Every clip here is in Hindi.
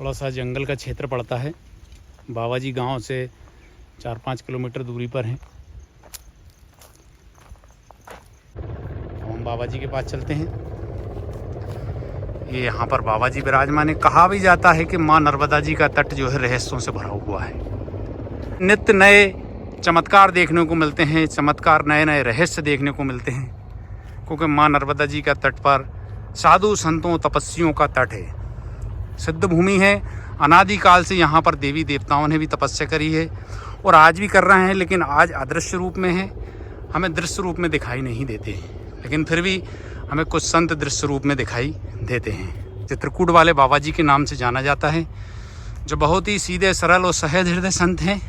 थोड़ा सा जंगल का क्षेत्र पड़ता है। बाबा जी गाँव से 4-5 किलोमीटर दूरी पर हैं। अब हम बाबा जी के पास चलते हैं। ये यहाँ पर बाबा जी विराजमान है। कहा भी जाता है कि माँ नर्मदा जी का तट जो है रहस्यों से भरा हुआ है। नित्य नए चमत्कार देखने को मिलते हैं, चमत्कार नए नए रहस्य देखने को मिलते हैं, क्योंकि माँ नर्मदा जी का तट पर साधु संतों तपस्वियों का तट है, सिद्ध भूमि है। अनादिकाल से यहाँ पर देवी देवताओं ने भी तपस्या करी है और आज भी कर रहे हैं, लेकिन आज अदृश्य रूप में है, हमें दृश्य रूप में दिखाई नहीं देते, लेकिन फिर भी हमें कुछ संत दृश्य रूप में दिखाई देते हैं। चित्रकूट वाले बाबा जी के नाम से जाना जाता है, जो बहुत ही सीधे सरल और सहज हृदय संत हैं।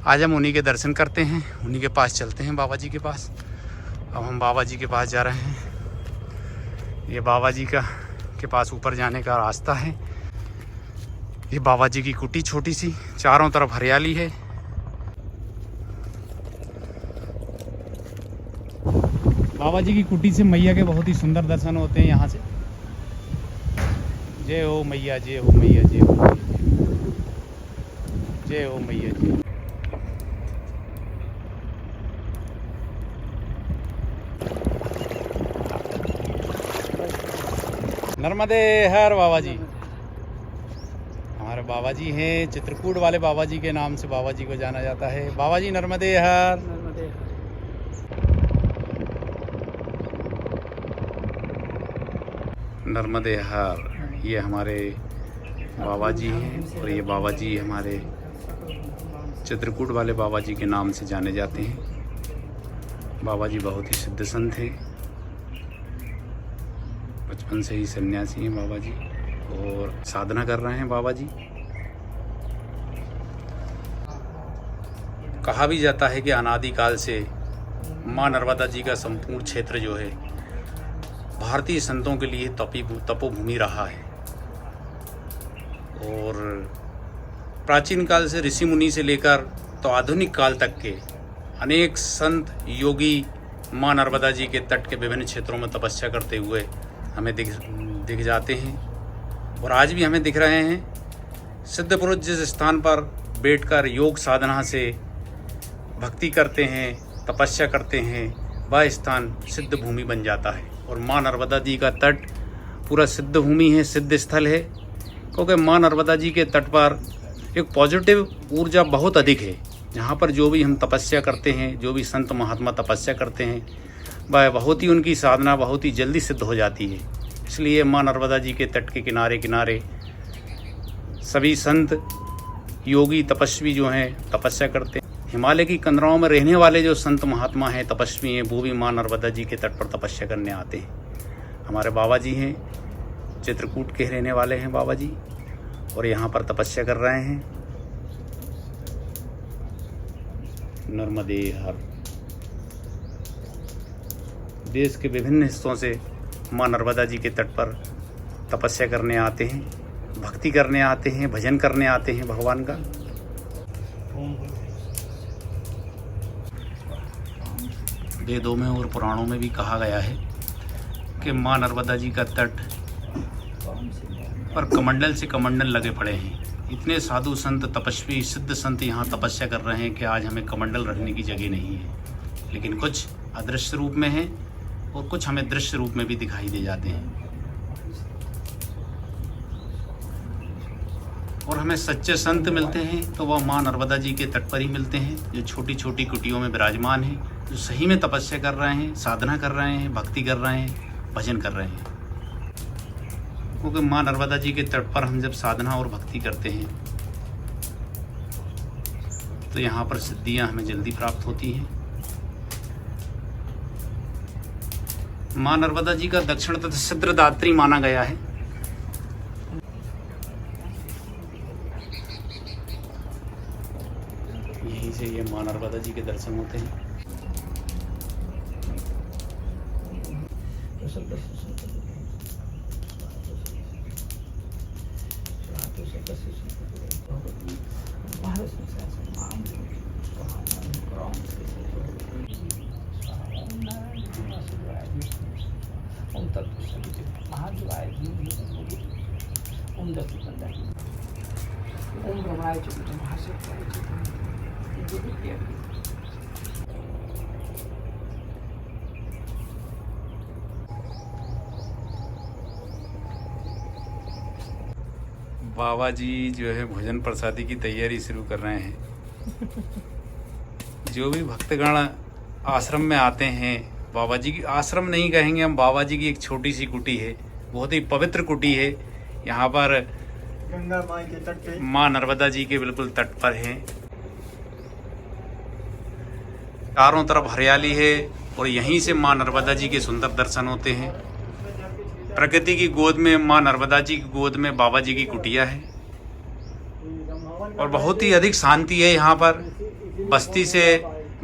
आज हम उन्हीं के दर्शन करते हैं, उन्हीं के पास चलते हैं, बाबा जी के पास। अब हम बाबा जी के पास जा रहे हैं। ये बाबा जी के पास ऊपर जाने का रास्ता है। ये बाबा जी की कुटी छोटी सी, चारों तरफ हरियाली है। बाबा जी की कुटी से मैया के बहुत ही सुंदर दर्शन होते हैं यहाँ से। जय हो मैया, जय हो मैया, जय हो मैया, जय हो मैया, जय। नर्मदे हर बाबा जी। हमारे बाबा जी हैं, चित्रकूट वाले बाबा जी के नाम से बाबा जी को जाना जाता है। बाबा जी नर्मदे हर। नर्मदे हर, ये हमारे बाबा जी हैं और ये बाबा जी हमारे चित्रकूट वाले बाबा जी के नाम से जाने जाते हैं। बाबा जी बहुत ही सिद्ध संत हैं, बचपन से ही सन्यासी हैं बाबा जी और साधना कर रहे हैं बाबा जी। कहा भी जाता है कि अनादिकाल से माँ नर्मदा जी का संपूर्ण क्षेत्र जो है भारतीय संतों के लिए तपोभूमि रहा है और प्राचीन काल से ऋषि मुनि से लेकर तो आधुनिक काल तक के अनेक संत योगी माँ नर्मदा जी के तट के विभिन्न क्षेत्रों में तपस्या करते हुए हमें दिख जाते हैं और आज भी हमें दिख रहे हैं। सिद्ध पुरुष जिस स्थान पर बैठकर योग साधना से भक्ति करते हैं, तपस्या करते हैं, वह स्थान सिद्ध भूमि बन जाता है और माँ नर्मदा जी का तट पूरा सिद्ध भूमि है, सिद्ध स्थल है, क्योंकि माँ नर्मदा जी के तट पर एक पॉजिटिव ऊर्जा बहुत अधिक है। यहाँ पर जो भी हम तपस्या करते हैं, जो भी संत महात्मा तपस्या करते हैं, वह बहुत ही उनकी साधना बहुत ही जल्दी सिद्ध हो जाती है। इसलिए माँ नर्मदा जी के तट के किनारे किनारे सभी संत योगी तपस्वी जो हैं तपस्या करते हैं। हिमालय की कंदराओं में रहने वाले जो संत महात्मा हैं, तपस्वी हैं, वो भी माँ नर्मदा जी के तट पर तपस्या करने आते हैं। हमारे बाबा जी हैं, चित्रकूट के रहने वाले हैं बाबा जी और यहाँ पर तपस्या कर रहे हैं। नर्मदे हर। देश के विभिन्न हिस्सों से माँ नर्मदा जी के तट पर तपस्या करने आते हैं, भक्ति करने आते हैं, भजन करने आते हैं भगवान का। वेदों में और पुराणों में भी कहा गया है कि माँ नर्मदा जी का तट पर कमंडल से कमंडल लगे पड़े हैं। इतने साधु संत तपस्वी सिद्ध संत यहाँ तपस्या कर रहे हैं कि आज हमें कमंडल रखने की जगह नहीं है, लेकिन कुछ अदृश्य रूप में है और कुछ हमें दृश्य रूप में भी दिखाई दे जाते हैं। और हमें सच्चे संत मिलते हैं तो वह माँ नर्मदा जी के तट पर ही मिलते हैं, जो छोटी छोटी कुटियों में विराजमान हैं, जो सही में तपस्या कर रहे हैं, साधना कर रहे हैं, भक्ति कर रहे हैं, भजन कर रहे हैं। क्योंकि माँ नर्मदा जी के तट पर हम जब साधना और भक्ति करते हैं तो यहाँ पर सिद्धियाँ हमें जल्दी प्राप्त होती हैं। माँ नर्मदा जी का दक्षिण तथा सिद्धिदात्री माना गया है। यहीं से ये माँ नर्मदा जी के दर्शन होते हैं। उमदती बंदा उम्र बनायची कुठे भाषा करायची बाबा जी जो है भोजन प्रसादी की तैयारी शुरू कर रहे हैं। जो भी भक्तगण आश्रम में आते हैं, बाबा जी की आश्रम नहीं कहेंगे हम, बाबा जी की एक छोटी सी कुटी है, बहुत ही पवित्र कुटी है। यहाँ पर गंगा माँ के तट पे, माँ नर्मदा जी के बिल्कुल तट पर है। चारों तरफ हरियाली है और यहीं से माँ नर्मदा जी के सुंदर दर्शन होते हैं। प्रकृति की गोद में, माँ नर्मदा जी की गोद में बाबा जी की कुटिया है और बहुत ही अधिक शांति है यहाँ पर। बस्ती से,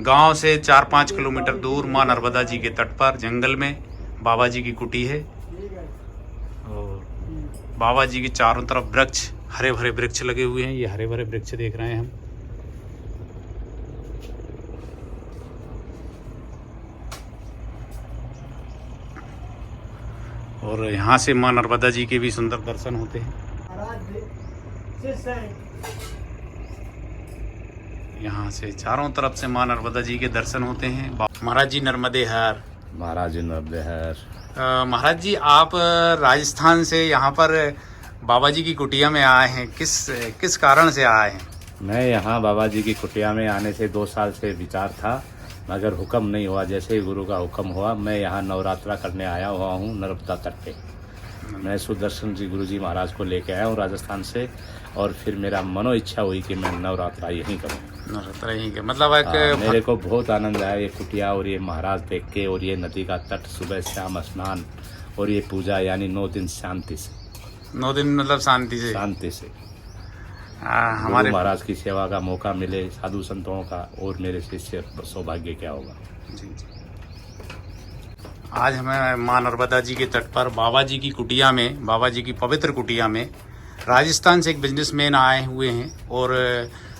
गांव से 4-5 किलोमीटर दूर माँ नर्मदा जी के तट पर जंगल में बाबा जी की कुटी है और बाबा जी के चारों तरफ वृक्ष, हरे भरे वृक्ष लगे हुए हैं। ये हरे भरे वृक्ष देख रहे हैं हम। और यहाँ से माँ नर्मदा जी के भी सुंदर दर्शन होते हैं। यहाँ से चारों तरफ से माँ नर्मदा जी के दर्शन होते हैं। महाराज जी नर्मदे हर। महाराज जी नर्मदे हर। महाराज जी, आप राजस्थान से यहाँ पर बाबा जी की कुटिया में आए हैं, किस कारण से आए हैं? मैं यहाँ बाबा जी की कुटिया में आने से 2 साल से विचार था, मगर हुक्म नहीं हुआ। जैसे ही गुरु का हुक्म हुआ, मैं यहाँ नवरात्रा करने आया हुआ हूँ नर्मदा तट पे। मैं सुदर्शन जी गुरु जी महाराज को लेके आया हूँ राजस्थान से, और फिर मेरा मनो इच्छा हुई कि मैं नवरात्रा यहीं करूँ। नवरात्रा यहीं के मतलब एक मेरे को बहुत आनंद आया ये कुटिया और ये महाराज देख के, और ये नदी का तट, सुबह शाम स्नान और ये पूजा, यानी 9 दिन शांति से। 9 दिन मतलब शांति से हमारे महाराज की सेवा का मौका मिले, साधु संतों का, और मेरे शिष्य सौभाग्य क्या होगा। जी जी। आज हमें माँ नर्मदा जी के तट पर बाबा जी की कुटिया में, बाबा जी की पवित्र कुटिया में राजस्थान से एक बिजनेसमैन आए हुए हैं और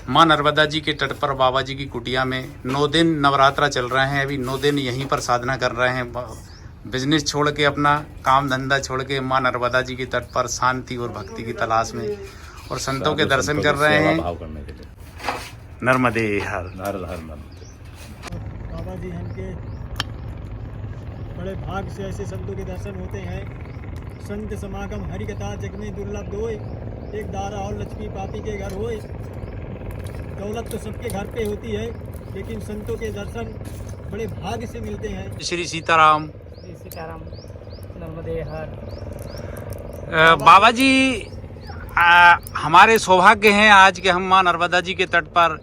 माँ नर्मदा जी के तट पर बाबा जी की कुटिया में 9 दिन नवरात्रा चल रहे हैं। अभी 9 दिन यहीं पर साधना कर रहे हैं। बिजनेस छोड़ के, अपना काम धंधा छोड़ के माँ नर्मदा जी के तट पर शांति और भक्ति की तलाश में और संतों के दर्शन कर रहे हैं। नर्मदे हर। हर हर नर्मदे। बाबा जी हमके बड़े भाग से ऐसे संतों के दर्शन होते हैं। संत समागम हरि कथा जग में दुर्लभ दोय, एक दारा और लक्ष्मी पापी के घर होय। दौलत तो सबके घर पे होती है, लेकिन संतों के दर्शन बड़े भाग्य से मिलते हैं। श्री सीताराम। सीताराम। नर्मदे हर। बाबा जी, हमारे सौभाग्य हैं आज के हम माँ नर्मदा जी के तट पर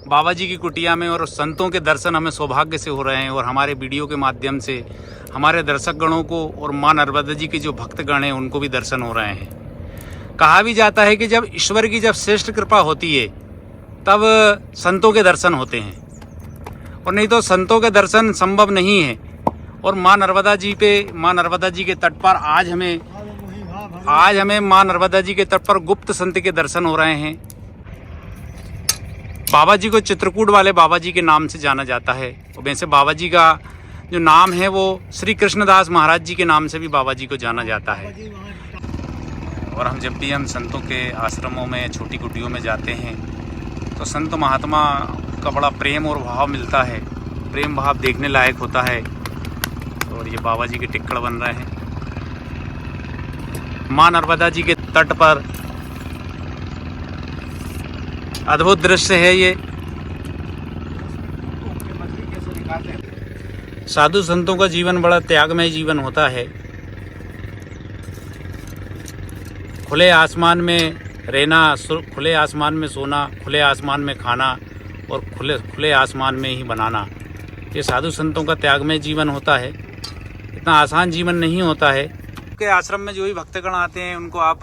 बाबा जी की कुटिया में, और संतों के दर्शन हमें सौभाग्य से हो रहे हैं। और हमारे वीडियो के माध्यम से हमारे दर्शक गणों को और माँ नर्मदा जी के जो भक्तगण हैं उनको भी दर्शन हो रहे हैं। कहा भी जाता है कि जब ईश्वर की जब श्रेष्ठ कृपा होती है तब संतों के दर्शन होते हैं, और नहीं तो संतों के दर्शन संभव नहीं है। और माँ नर्मदा जी पे, माँ नर्मदा जी के तट पर आज हमें माँ नर्मदा जी के तट पर गुप्त संत के दर्शन हो रहे हैं। बाबा जी को चित्रकूट वाले बाबा जी के नाम से जाना जाता है, और वैसे बाबा जी का जो नाम है वो श्री कृष्णदास महाराज जी के नाम से भी बाबा जी को जाना जाता है। और हम जब भी हम संतों के आश्रमों में, छोटी कुटियों में जाते हैं तो संत महात्मा का बड़ा प्रेम और भाव मिलता है, प्रेम भाव देखने लायक होता है। और ये बाबा जी के टिक्कड़ बन रहे हैं माँ नर्मदा जी के तट पर। अद्भुत दृश्य है ये। साधु संतों का जीवन बड़ा त्यागमय जीवन होता है। खुले आसमान में रहना, खुले आसमान में सोना, खुले आसमान में खाना और खुले आसमान में ही बनाना, ये साधु संतों का त्यागमय जीवन होता है। इतना आसान जीवन नहीं होता है। के आश्रम में जो भी भक्तगण आते हैं उनको आप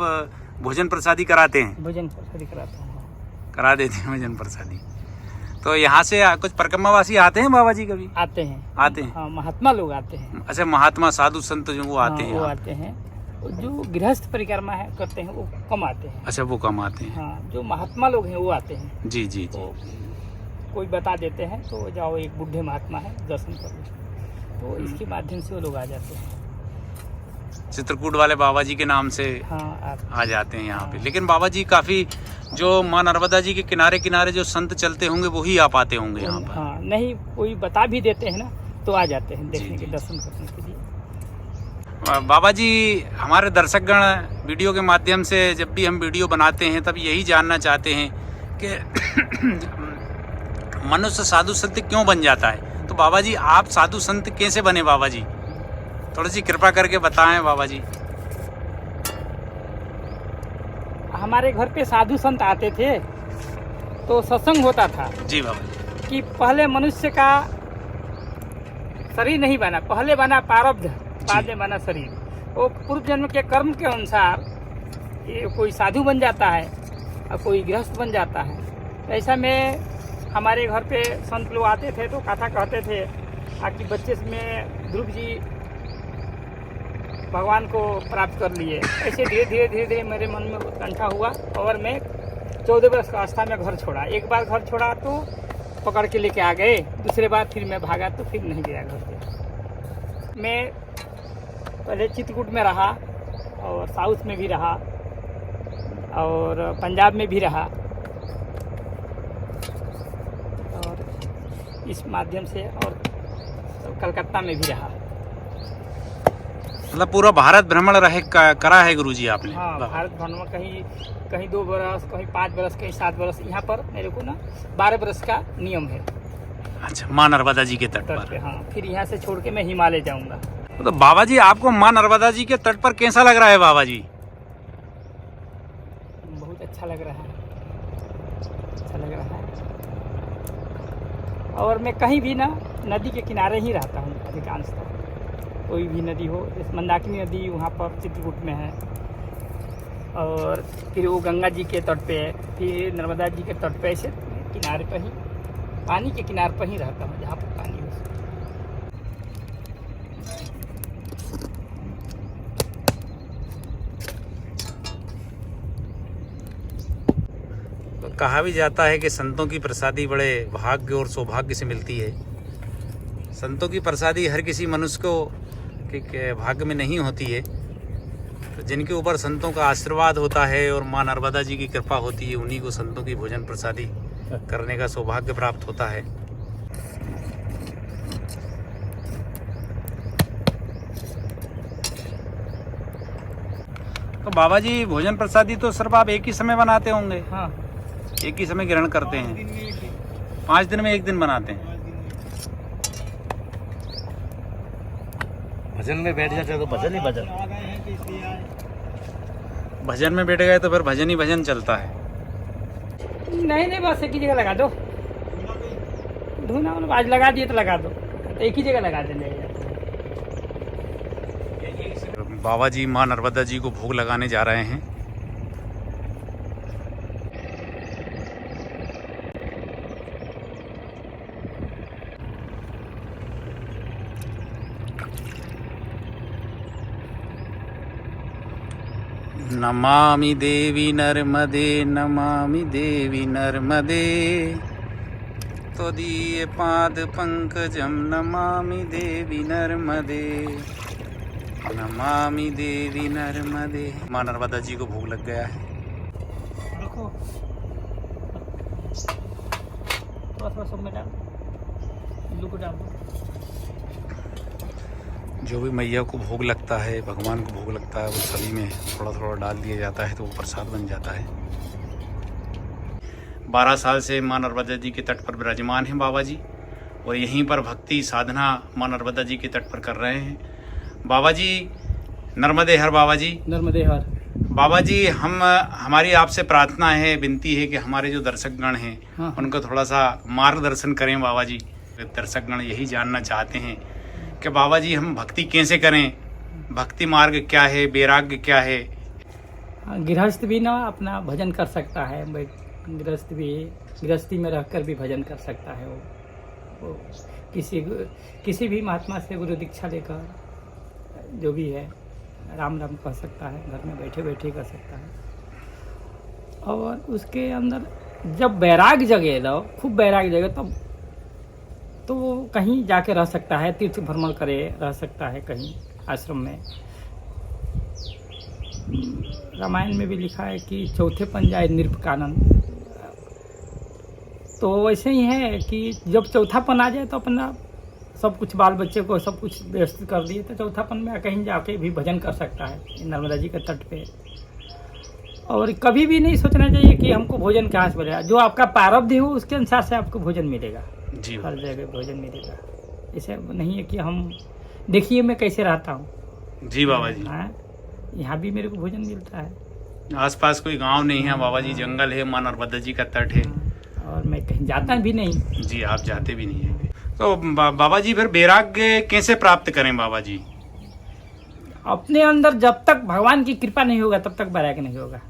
भोजन प्रसादी कराते हैं? भोजन प्रसादी कराता हूँ। करा देते हैं भोजन प्रसादी। तो यहाँ से कुछ परिक्रमावासी आते हैं बाबा जी कभी? आते हैं। हाँ, महात्मा लोग आते हैं। अच्छा, महात्मा साधु संत जो वो आते हैं? वो आते हैं। जो गृहस्थ परिक्रमा है करते हैं वो कम आते हैं। अच्छा, वो कम आते हैं। हाँ, जो महात्मा लोग हैं वो आते हैं। जी जी जी। तो कोई बता देते हैं तो जाओ, एक बुढ़े महात्मा है, दर्शन कर लो, तो इसके माध्यम से वो लोग आ जाते हैं। चित्रकूट वाले बाबा जी के नाम से हाँ आ जाते हैं यहाँ पे। लेकिन बाबा जी काफ़ी जो माँ नर्मदा जी के किनारे किनारे जो संत चलते होंगे वही आ पाते होंगे यहाँ पर। हाँ नहीं, कोई बता भी देते हैं ना तो आ जाते हैं देखने जी, के, दर्शन करने के लिए। बाबा जी, हमारे दर्शकगण वीडियो के माध्यम से जब भी हम वीडियो बनाते हैं तब यही जानना चाहते हैं कि मनुष्य साधु संत क्यों बन जाता है। तो बाबा जी, आप साधु संत कैसे बने बाबा जी? थोड़ी सी कृपा करके बताएं बाबा जी। हमारे घर पे साधु संत आते थे तो सत्संग होता था जी बाबा जी। कि पहले मनुष्य का शरीर नहीं बना, पहले बना प्रारब्ध, बाद में बना शरीर। वो पूर्व जन्म के कर्म के अनुसार ये कोई साधु बन जाता है और कोई गृहस्थ बन जाता है। तो ऐसा में हमारे घर पे संत लोग आते थे तो कथा कहते थे कि बच्चे में ध्रुव जी भगवान को प्राप्त कर लिए। ऐसे धीरे धीरे मेरे मन में उत्कंठा हुआ और मैं 14 वर्ष का अवस्था में घर छोड़ा। एक बार घर छोड़ा तो पकड़ के लेके आ गए, दूसरे बार फिर मैं भागा तो फिर नहीं गया घर पे। मैं पहले चित्रकूट में रहा और साउथ में भी रहा और पंजाब में भी रहा और इस माध्यम से और कलकत्ता में भी रहा। मतलब पूरा भारत भ्रमण करा है गुरुजी आपने? हाँ, भारत भ्रमण, कहीं 2 बरस, कहीं 5 बरस, कहीं 7 बरस। यहाँ पर मेरे को ना 12 बरस का नियम है। अच्छा, माँ नर्मदा जी के तट पर। हाँ, फिर यहाँ से छोड़ के मैं हिमालय जाऊँगा। तो बाबा जी, आपको माँ नर्मदा जी के तट पर कैसा लग रहा है बाबा जी? बहुत अच्छा लग रहा है, अच्छा लग रहा है। और मैं कहीं भी ना नदी के किनारे ही रहता हूँ अधिकांशतः। कोई भी नदी हो, जैसे मंदाकिनी नदी वहाँ पर चित्रकूट में है और फिर वो गंगा जी के तट पे है, फिर नर्मदा जी के तट पे, ऐसे किनारे पर ही, पानी के किनारे पर ही रहता हूँ जहाँ पर पानी हो। तो कहा भी जाता है कि संतों की प्रसादी बड़े भाग्य और सौभाग्य से मिलती है। संतों की प्रसादी हर किसी मनुष्य को के भाग्य में नहीं होती है। तो जिनके ऊपर संतों का आशीर्वाद होता है और माँ नर्मदा जी की कृपा होती है, उन्हीं को संतों की भोजन प्रसादी करने का सौभाग्य प्राप्त होता है। तो बाबा जी, भोजन प्रसादी तो सिर्फ आप एक ही समय बनाते होंगे? हाँ, एक ही समय ग्रहण करते हैं? 5 दिन में एक दिन बनाते हैं? भजन में बैठ जाते तो भजन ही भजन। आ गए हैं तो इसलिए आए। भजन में बैठ गए तो फिर भजन ही भजन चलता है? नहीं, बस एक ही जगह लगा दो। धुना आज लगा दिए तो लगा दो, तो एक ही जगह लगा देंगे। बाबा जी माँ नर्मदा जी को भोग लगाने जा रहे हैं। नमामि देवी नर्मदे, नमामि देवी नर्मदे, त्वदीय पाद पंकजम नमामि देवी नर्मदे, नमामि देवी नर्मदे। माँ नर्मदा जी को भोग लग गया है। रखो थोड़ा सब में डाल, इल्लू को डाल दो। जो भी मैया को भोग लगता है, भगवान को भोग लगता है, वो सभी में थोड़ा थोड़ा डाल दिया जाता है तो वो प्रसाद बन जाता है। 12 साल से माँ नर्मदा जी के तट पर विराजमान हैं बाबा जी और यहीं पर भक्ति साधना माँ नर्मदा जी के तट पर कर रहे हैं। बाबा जी, नर्मदे हर बाबा जी। नर्मदे हर बाबा जी, हमारी आपसे प्रार्थना है, विनती है कि हमारे जो दर्शकगण हैं हाँ। उनको थोड़ा सा मार्गदर्शन करें बाबा जी। दर्शकगण यही जानना चाहते हैं कि बाबा जी हम भक्ति कैसे करें, भक्ति मार्ग क्या है, वैराग्य क्या है? गृहस्थ भी ना अपना भजन कर सकता है, गृहस्थ भी गृहस्थी में रहकर भी भजन कर सकता है। वो किसी भी महात्मा से गुरु दीक्षा लेकर जो भी है राम राम कह सकता है, घर में बैठे बैठे कर सकता है। और उसके अंदर जब वैराग जगे लो, खूब वैराग जगे, तब तो वो कहीं जाके रह सकता है, तीर्थ भ्रमण करे, रह सकता है कहीं आश्रम में। रामायण में भी लिखा है कि चौथे पन जाए निरपकानंद। तो वैसे ही है कि जब चौथापन आ जाए तो अपना सब कुछ बाल बच्चे को सब कुछ व्यवस्थित कर दिए तो चौथापन में कहीं जाके भी भजन कर सकता है नर्मदा जी के तट पे। और कभी भी नहीं सोचना चाहिए कि हमको भोजन कहाँ से मिलेगा। जो आपका प्रारब्ध हो उसके अनुसार से आपको भोजन मिलेगा, जी हर जगह भोजन मिलेगा। ऐसे नहीं है कि हम देखिए मैं कैसे रहता हूँ, जी बाबा जी। हाँ, यहाँ भी मेरे को भोजन मिलता है। आसपास कोई गांव नहीं है बाबा जी, जंगल है, माँ नर्मदा जी का तट है। और मैं कहीं जाता भी नहीं। जी, आप जाते भी नहीं है। तो बाबा जी फिर वैराग्य कैसे प्राप्त करें बाबा जी? अपने अंदर जब तक भगवान की कृपा नहीं होगा तब तक वैराग्य नहीं होगा।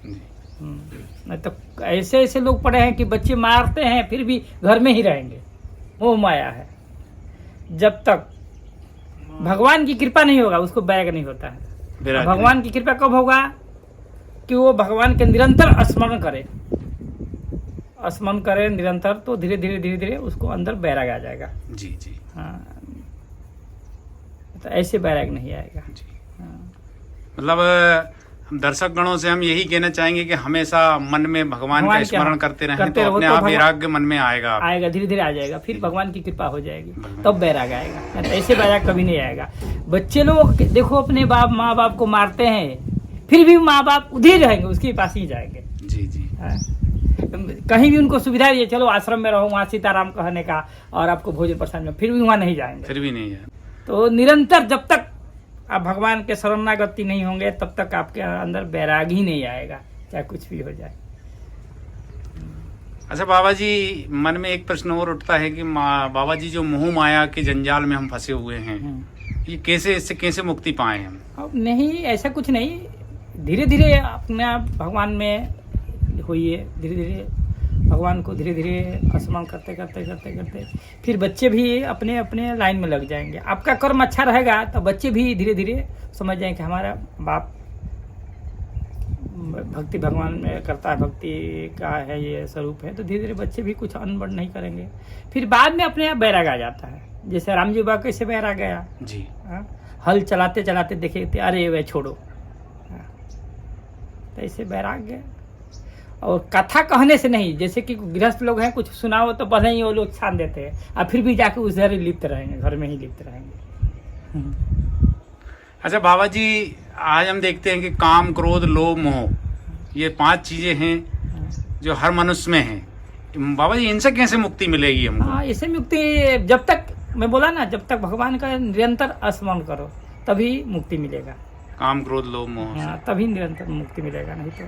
जी। नहीं तो ऐसे ऐसे लोग पड़े हैं कि बच्चे मारते हैं फिर भी घर में ही रहेंगे, वो माया है। जब तक भगवान की कृपा नहीं होगा उसको वैराग्य नहीं होता है। वैराग्य भगवान की कृपा कब होगा कि वो भगवान के निरंतर स्मरण करे, स्मरण करे निरंतर, तो धीरे धीरे धीरे धीरे उसको अंदर वैराग्य आ जाएगा। जी जी हाँ, तो ऐसे वैराग्य नहीं आएगा। जी। हाँ। मतलब दर्शक गणों से हम यही कहना चाहेंगे कि हमेशा मन में भगवान का स्मरण करते रहें तो अपने आप वैराग्य मन में आएगा, धीरे धीरे आ जाएगा। फिर भगवान की कृपा हो जाएगी तब वैराग्य आएगा, नहीं तो ऐसे वैराग्य कभी नहीं आएगा। बच्चे लोग देखो अपने माँ बाप को मारते हैं फिर भी माँ बाप उधर रहेंगे, उसके पास ही जाएंगे। जी जी। हाँ। कहीं भी उनको सुविधा है चलो आश्रम में रहो, वहाँ सीताराम कहने का और आपको भोजन प्रसाद में, फिर भी वहाँ नहीं जाएंगे। फिर भी नहीं है। तो निरंतर जब तक आप भगवान के शरणागति नहीं होंगे तब तक आपके अंदर वैराग्य ही नहीं आएगा, चाहे कुछ भी हो जाए। अच्छा बाबा जी, मन में एक प्रश्न और उठता है कि बाबा जी जो मोह माया के जंजाल में हम फंसे हुए हैं, ये कैसे, इससे कैसे मुक्ति पाए हम? अब नहीं, ऐसा कुछ नहीं, धीरे धीरे अपने आप भगवान में होइए, धीरे धीरे भगवान को धीरे धीरे स्मरण करते करते करते करते फिर बच्चे भी अपने अपने लाइन में लग जाएंगे। आपका कर्म अच्छा रहेगा तो बच्चे भी धीरे धीरे समझ जाएंगे कि हमारा बाप भक्ति भगवान में करता है, भक्ति का है ये स्वरूप है, तो धीरे धीरे बच्चे भी कुछ अनबन नहीं करेंगे। फिर बाद में अपने आप बैराग आ जाता है। जैसे राम जी बाबा कैसे बैराग गया जी, हल चलाते चलाते देखे थे, अरे वह छोड़ो, तो ऐसे बैराग गए। और कथा कहने से नहीं, जैसे कि गृहस्थ लोग हैं कुछ सुनाओ तो भले ही वो लोग छान देते हैं और फिर भी जाके उस घर लिप्त रहेंगे, घर में ही लिप्त रहेंगे। अच्छा बाबा जी, आज हम देखते हैं कि काम, क्रोध, लोभ, मोह, ये 5 चीजें हैं जो हर मनुष्य में हैं। बाबा जी, इनसे कैसे मुक्ति मिलेगी हमको? हाँ, इससे मुक्ति जब तक, मैं बोला ना, जब तक भगवान का निरंतर स्मरण करो तभी मुक्ति मिलेगा। काम, क्रोध, लोभ, मोह। हाँ, तभी निरंतर मुक्ति मिलेगा, नहीं तो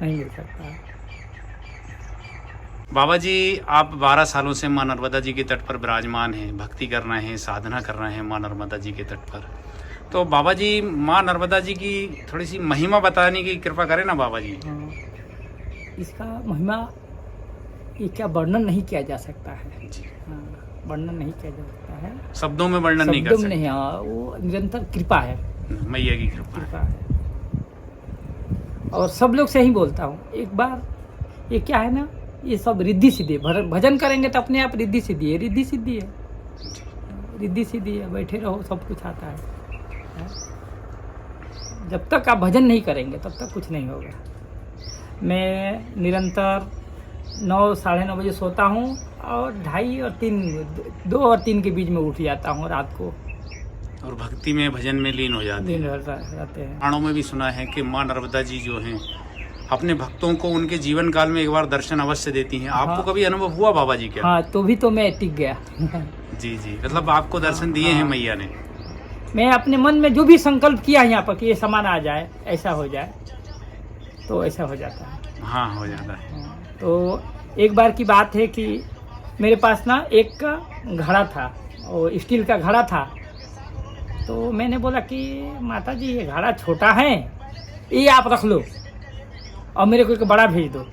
नहीं मिल सकता है। बाबा जी, आप 12 सालों से माँ नर्मदा जी के तट पर विराजमान हैं, भक्ति कर रहे हैं, साधना कर रहे हैं माँ नर्मदा जी के तट पर। तो बाबा जी, माँ नर्मदा जी की थोड़ी सी महिमा बताने की कृपा करें ना बाबा जी। इसका महिमा ये क्या वर्णन नहीं किया जा सकता है जी। वर्णन नहीं किया जा सकता है, शब्दों में वर्णन नहीं कर सकते। नहीं, हाँ, वो निरंतर कृपा है, मैया की कृपा है। और सब लोग से ही बोलता हूँ, एक बार ये क्या है ना, ये सब रिद्धि सिद्धि है। भजन करेंगे तो अपने आप रिद्धि सिद्धि है, रिद्धि सिद्धि है, रिद्धि सिद्धि है। बैठे रहो सब कुछ आता है। जब तक आप भजन नहीं करेंगे तब तक कुछ नहीं होगा। मैं निरंतर 9 साढ़े 9 बजे सोता हूँ और 2:30 और 3, 2 और 3 के बीच में उठ जाता हूँ रात को, और भक्ति में, भजन में लीन हो जाते हैं। रहते हैं। पुराणों में भी सुना है कि माँ नर्मदा जी जो हैं अपने भक्तों को उनके जीवन काल में एक बार दर्शन अवश्य देती हैं। आपको कभी अनुभव हुआ बाबा जी क्या? हाँ, तो भी तो मैं टिक गया। जी जी, मतलब आपको दर्शन दिए हैं मैया ने। मैं अपने मन में जो भी संकल्प किया यहाँ पर कि ये सामान आ जाए, ऐसा हो जाए, तो ऐसा हो जाता है। हाँ, हो जाता है। तो एक बार की बात है कि मेरे पास ना एक घड़ा था, और स्टील का घड़ा था। तो मैंने बोला कि माता जी, ये घड़ा छोटा है, ये आप रख लो और मेरे को एक बड़ा भेज दो।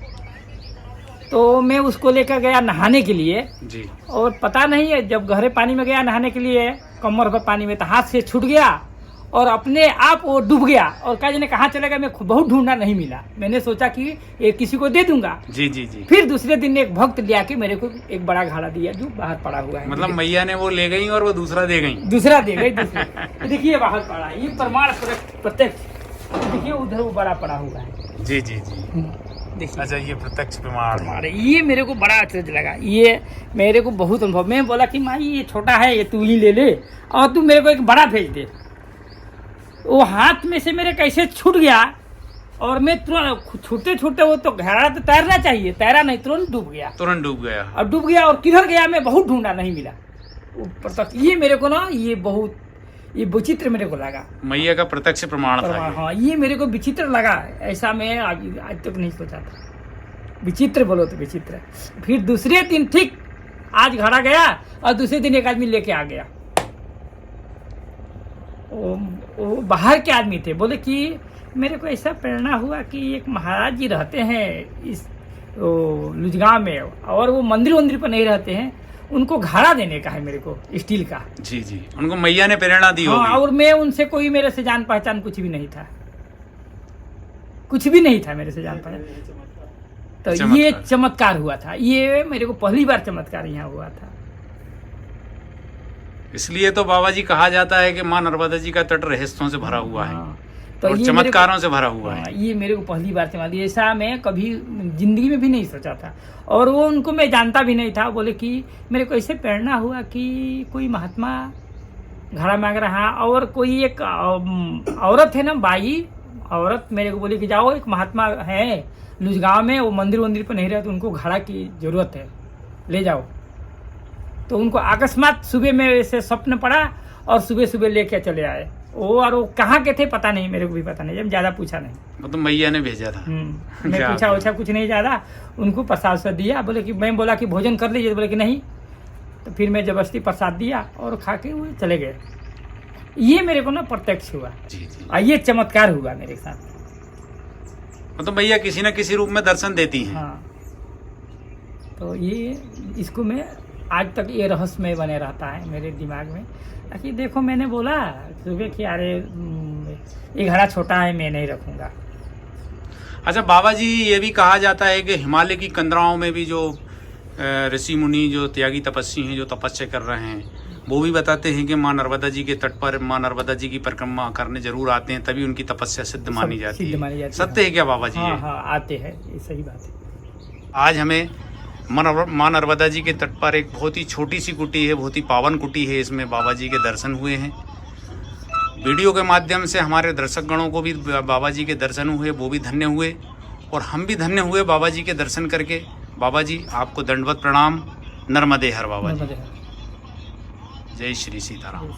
तो मैं उसको लेकर गया नहाने के लिए जी। और पता नहीं है, जब गहरे पानी में गया नहाने के लिए, कमर पर पानी में, तो हाथ से छूट गया और अपने आप वो डूब गया। और कहा जाने कहाँ चला गया, मैं बहुत ढूंढा, नहीं मिला। मैंने सोचा कि ये किसी को दे दूंगा। जी जी जी। फिर दूसरे दिन एक भक्त ले आके मेरे को एक बड़ा घड़ा दिया जो बाहर पड़ा हुआ है। मतलब मैया ने वो ले गई और वो दूसरा दे गई। दूसरा दे गई, दूसरा देखिए बाहर पड़ा, ये प्रमाण प्रत्यक्ष। देखिए उधर वो बड़ा पड़ा हुआ है। जी जी जी। देखिए अच्छा, ये प्रत्यक्ष प्रमाण है। अरे ये मेरे को बड़ा आश्चर्य लगा, ये मेरे को बहुत अनुभव। मैं बोला कि माँ ये छोटा है, ये तू ही ले ले और तू मेरे को एक बड़ा भेज दे। वो हाथ में से मेरे कैसे छूट गया और मैं तुरंत छूटते छूटते, वो तो घड़ा तो तैरना चाहिए, तैरा नहीं, तुरंत डूब गया। तुरंत डूब गया। और डूब गया और किधर गया मैं बहुत ढूंढा, नहीं मिला। ऊपर तक ये मेरे को ना ये बहुत ये विचित्र मेरे को लगा। मैया का प्रत्यक्ष प्रमाण था ये। हाँ ये मेरे को विचित्र लगा, ऐसा मैं आज तक नहीं सोचा था। विचित्र बोलो तो विचित्र। फिर दूसरे दिन ठीक आज घड़ा गया और दूसरे दिन एक आदमी लेके आ गया। वो बाहर के आदमी थे, बोले कि मेरे को ऐसा प्रेरणा हुआ कि एक महाराज जी रहते हैं इस लुजगांव में और वो मंदिर वंदिर पर नहीं रहते हैं, उनको घड़ा देने का है मेरे को स्टील का। जी जी, उनको मैया ने प्रेरणा दी हाँ, होगी। और मैं उनसे कोई मेरे से जान पहचान कुछ भी नहीं था, कुछ भी नहीं था मेरे से जान पहचान। तो ये चमत्कार हुआ था, ये मेरे को पहली बार चमत्कार यहाँ हुआ था। इसलिए तो बाबा जी कहा जाता है कि माँ नर्मदा जी का तट रहस्यों से भरा हुआ है। हाँ, तो और ये चमत्कारों से भरा हुआ है। ये मेरे को पहली बार चमत्कार, ऐसा मैं कभी जिंदगी में भी नहीं सोचा था। और वो उनको मैं जानता भी नहीं था। बोले कि मेरे को ऐसे प्रेरणा हुआ कि कोई महात्मा घड़ा मांग रहा, और कोई एक औरत है ना, बाई औरत मेरे को बोली कि जाओ एक महात्मा है लुजगांव में, वो मंदिर वंदिर पर नहीं रहते, उनको घड़ा की जरूरत है, ले जाओ। तो उनको अकस्मात सुबह में ऐसे स्वप्न पड़ा और सुबह सुबह लेके चले आए। और वो कहाँ के थे पता नहीं, मेरे को भी पता नहीं, जब ज्यादा पूछा नहीं। वो तो मैया ने भेजा था। मैं क्या पूछा वूछा कुछ नहीं ज्यादा, उनको प्रसाद से दिया। बोले कि मैं बोला कि भोजन कर लीजिए, बोले कि नहीं। तो फिर मैं जबरदस्ती प्रसाद दिया और खा के वो चले गए। ये मेरे को ना प्रत्यक्ष हुआ। जी जी। और ये चमत्कार हुआ मेरे साथ। मतलब मैया किसी न किसी रूप में दर्शन देती हैं। हाँ, तो ये इसको मैं आज तक ये रहस्यमय बने रहता है मेरे दिमाग में कि देखो मैंने बोला सुबह कि अरे ये घड़ा छोटा है, मैं नहीं रखूँगा। अच्छा बाबा जी, ये भी कहा जाता है कि हिमालय की कंदराओं में भी जो ऋषि मुनि जो त्यागी तपस्वी हैं, जो तपस्या कर रहे हैं, वो भी बताते हैं कि माँ नर्मदा जी के तट पर माँ नर्मदा जी की परिक्रमा करने जरूर आते हैं, तभी उनकी तपस्या सिद्ध मानी जाती है। सत्य है क्या बाबा जी? हाँ हाँ, आते हैं, ये सही बात है। आज हमें माँ नर्मदा जी के तट पर एक बहुत ही छोटी सी कुटी है, बहुत ही पावन कुटी है, इसमें बाबा जी के दर्शन हुए हैं। वीडियो के माध्यम से हमारे दर्शकगणों को भी बाबा जी के दर्शन हुए, वो भी धन्य हुए और हम भी धन्य हुए बाबा जी के दर्शन करके। बाबा जी आपको दंडवत प्रणाम। नर्मदे हर बाबा जी। जय श्री सीताराम।